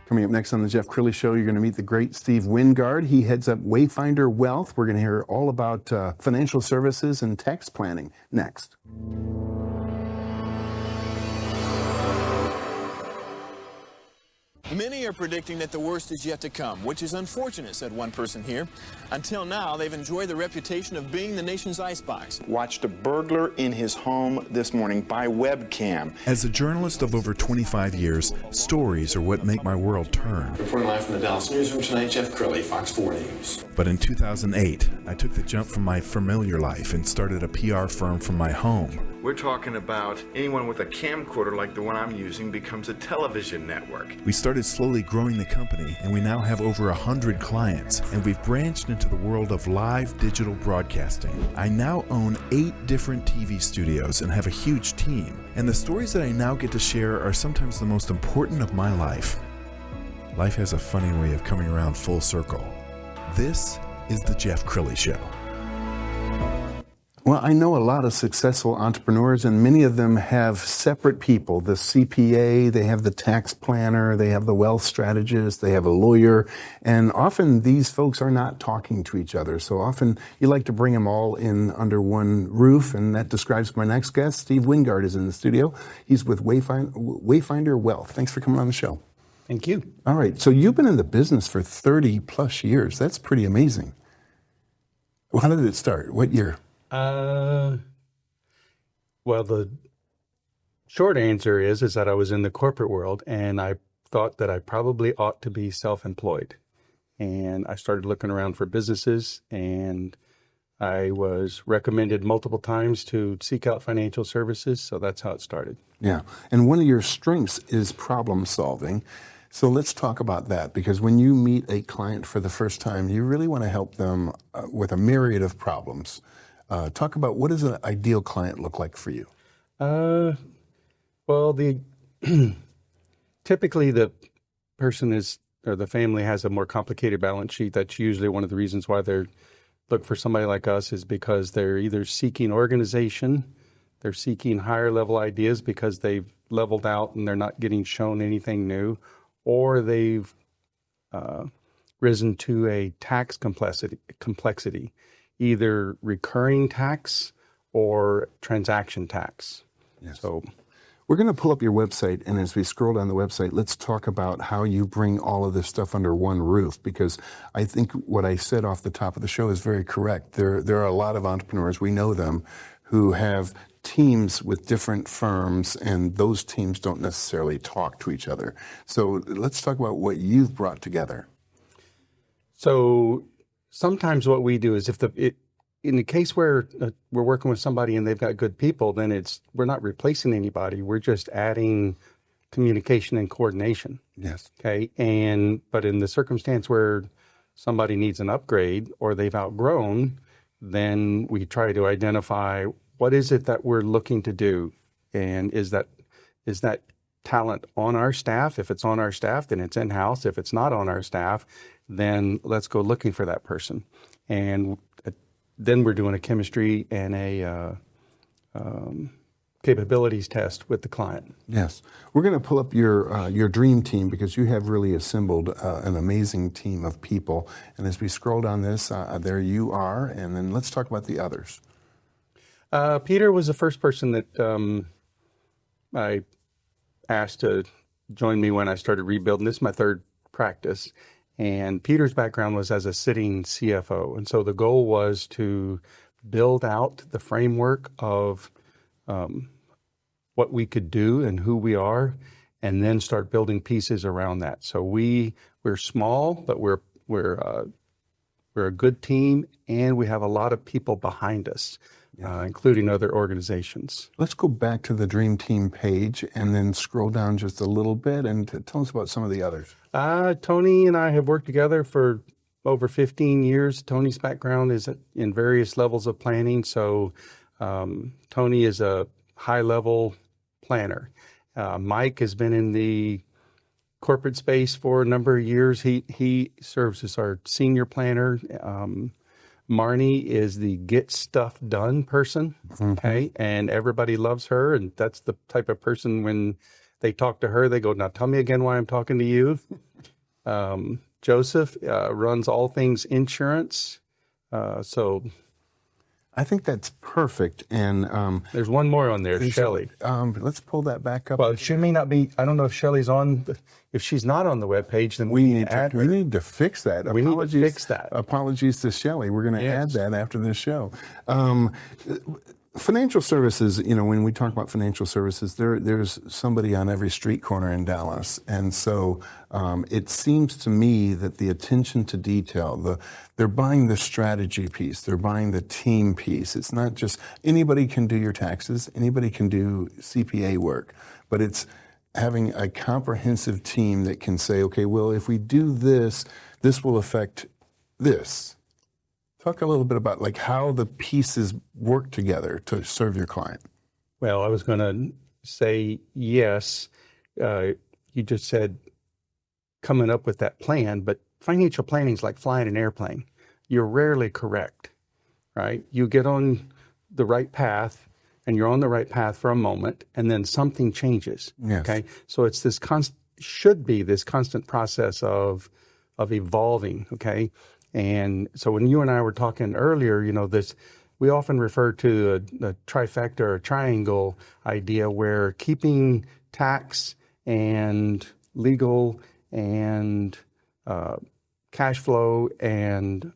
Coming up next on the Jeff Crilley Show, you're going to meet the great Steve Wingard. He heads up Wayfinder Wealth. We're going to hear all about financial services and tax planning next. Many are predicting that the worst is yet to come, which is unfortunate, said one person here. Until now, they've enjoyed the reputation of being the nation's icebox. Watched a burglar in his home this morning by webcam. As a journalist of over 25 years, stories are what make my world turn. Reporting live from the Dallas newsroom tonight, Jeff Crilley, Fox 4 News. But in 2008, I took the jump from my familiar life and started a PR firm from my home. We're talking about anyone with a camcorder like the one I'm using becomes a television network. We started slowly growing the company, and we now have over 100 clients, and we've branched into the world of live digital broadcasting. I now own 8 different TV studios and have a huge team, and the stories that I now get to share are sometimes the most important of my life. Life has a funny way of coming around full circle. This is the Jeff Crilley Show. Well, I know a lot of successful entrepreneurs, and many of them have separate people. The CPA, they have the tax planner, they have the wealth strategist, they have a lawyer, and often these folks are not talking to each other. So often you like to bring them all in under one roof, and that describes my next guest. Steve Wingard is in the studio. He's with Wayfinder Wealth. Thanks for coming on the show. Thank you. All right, so you've been in the business for 30 plus years. That's pretty amazing. Well, how did it start? What year? Well, the short answer is that I was in the corporate world, and I thought that I probably ought to be self-employed. And I started looking around for businesses, and I was recommended multiple times to seek out financial services. So that's how it started. Yeah. And one of your strengths is problem solving. So let's talk about that, because when you meet a client for the first time, you really want to help them with a myriad of problems. Talk about, what does an ideal client look like for you? Well, typically the person or the family has a more complicated balance sheet. That's usually one of the reasons why they look for somebody like us, is because they're either seeking organization, they're seeking higher level ideas because they've leveled out and they're not getting shown anything new, or they've risen to a tax complexity, either recurring tax or transaction tax. Yes. So we're going to pull up your website, and as we scroll down the website, let's talk about how you bring all of this stuff under one roof, because I think what I said off the top of the show is very correct. There are a lot of entrepreneurs, we know them, who have teams with different firms, and those teams don't necessarily talk to each other. So let's talk about what you've brought together. So sometimes what we do is, in the case where we're working with somebody and they've got good people, then we're not replacing anybody. We're just adding communication and coordination. Yes. Okay. But in the circumstance where somebody needs an upgrade or they've outgrown, then we try to identify what is it that we're looking to do, and is that talent on our staff? If it's on our staff, then it's in-house. If it's not on our staff, then let's go looking for that person. And then we're doing a chemistry and a capabilities test with the client. Yes. We're going to pull up your dream team, because you have really assembled an amazing team of people. And as we scroll down this, there you are. And then let's talk about the others. Peter was the first person that I asked to join me when I started rebuilding. This is my third practice. And Peter's background was as a sitting CFO. And so the goal was to build out the framework of what we could do and who we are, and then start building pieces around that. So we're small, but we're a good team, and we have a lot of people behind us, including other organizations. Let's go back to the Dream Team page and then scroll down just a little bit and tell us about some of the others. Tony and I have worked together for over 15 years. Tony's background is in various levels of planning. So Tony is a high-level planner. Mike has been in the corporate space for a number of years. He serves as our senior planner. Marnie is the get stuff done person, okay? And everybody loves her, and that's the type of person, when they talk to her, they go, now tell me again why I'm talking to you. Joseph runs all things insurance. So I think that's perfect. And there's one more on there, Shelley. let's pull that back up. Well, she may not be. I don't know if Shelley's on. If she's not on the webpage, then we need to add her. We need to fix that. We need to fix that. Apologies to Shelley. We're going to add that after this show. Financial services, when we talk about financial services, there's somebody on every street corner in Dallas. And so it seems to me that the attention to detail, they're buying the strategy piece, they're buying the team piece. It's not just anybody can do your taxes, anybody can do CPA work, but it's having a comprehensive team that can say, okay, well, if we do this, this will affect this. Talk a little bit about like how the pieces work together to serve your client. Well, I was going to say yes. You just said coming up with that plan, but financial planning is like flying an airplane. You're rarely correct, right? You get on the right path and you're on the right path for a moment and then something changes. Yes. Okay. So it's this should be this constant process of evolving. Okay. And so when you and I were talking earlier, we often refer to the trifecta or triangle idea where keeping tax and legal and cash flow and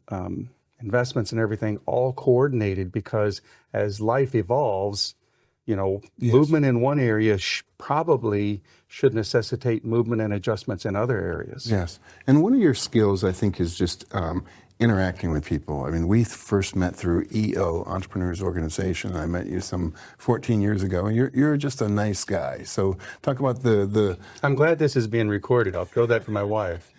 investments and everything all coordinated, because as life evolves, movement in one area probably should necessitate movement and adjustments in other areas. Yes. And one of your skills, I think, is just interacting with people. I mean, we first met through EO, Entrepreneurs Organization. I met you some 14 years ago, and you're just a nice guy. So talk about the I'm glad this is being recorded. I'll throw that for my wife.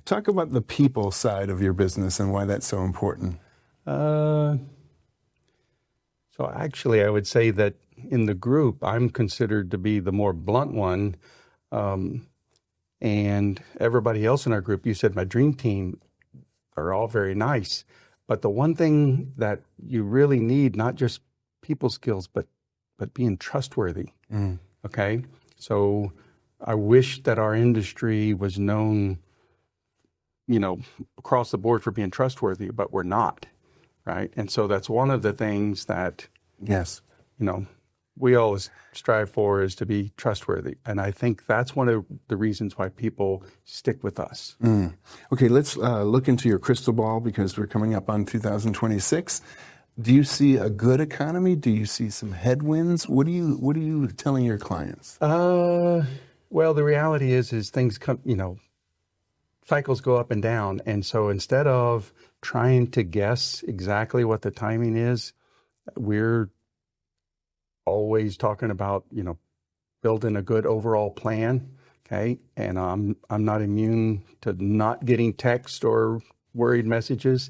Talk about the people side of your business and why that's so important. So actually, I would say that in the group, I'm considered to be the more blunt one. And everybody else in our group, you said my dream team, are all very nice. But the one thing that you really need, not just people skills, but being trustworthy. Okay? So I wish that our industry was known, across the board for being trustworthy, but we're not. Right? And so that's one of the things that, yes, we always strive for, is to be trustworthy. And I think that's one of the reasons why people stick with us. Okay, let's look into your crystal ball, because we're coming up on 2026. Do you see a good economy? Do you see some headwinds? What are you telling your clients? Well, the reality is things come, cycles go up and down. And so instead of trying to guess exactly what the timing is, we're always talking about, building a good overall plan. Okay. And I'm not immune to not getting text or worried messages.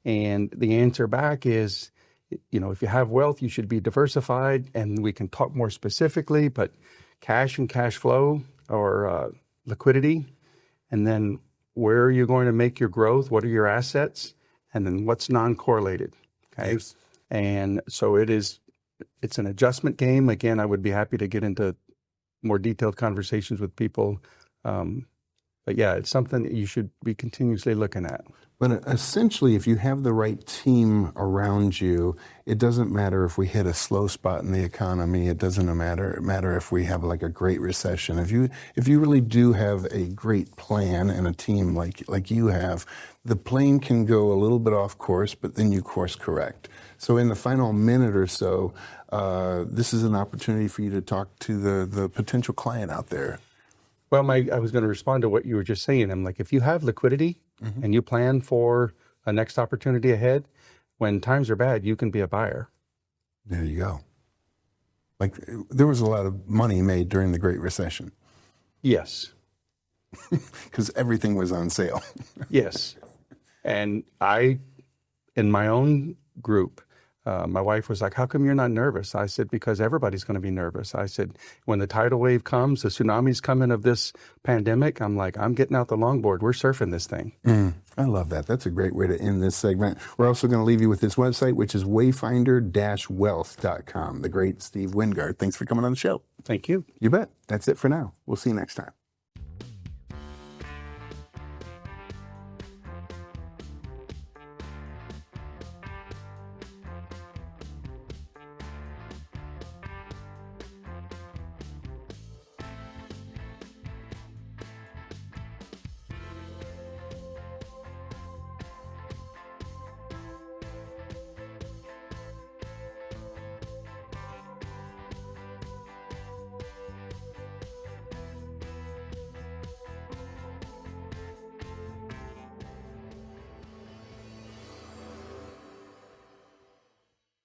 And the answer back is, if you have wealth, you should be diversified, and we can talk more specifically, but cash and cash flow or liquidity, and then where are you going to make your growth? What are your assets? And then what's non-correlated? Okay. Yes. And so it's an adjustment game. Again, I would be happy to get into more detailed conversations with people. But yeah, it's something that you should be continuously looking at. But essentially, if you have the right team around you, it doesn't matter if we hit a slow spot in the economy. It doesn't matter if we have like a great recession. If you really do have a great plan and a team like you have, the plane can go a little bit off course, but then you course correct. So in the final minute or so, this is an opportunity for you to talk to the potential client out there. Well, I was going to respond to what you were just saying. I'm like, if you have liquidity and you plan for a next opportunity ahead, when times are bad, you can be a buyer. There you go. Like, there was a lot of money made during the Great Recession. Yes. Because everything was on sale. Yes. And in my own group, my wife was like, how come you're not nervous? I said, because everybody's going to be nervous. I said, when the tidal wave comes, the tsunami's coming of this pandemic, I'm like, I'm getting out the longboard. We're surfing this thing. I love that. That's a great way to end this segment. We're also going to leave you with this website, which is wayfinder-wealth.com. The great Steve Wingard. Thanks for coming on the show. Thank you. You bet. That's it for now. We'll see you next time.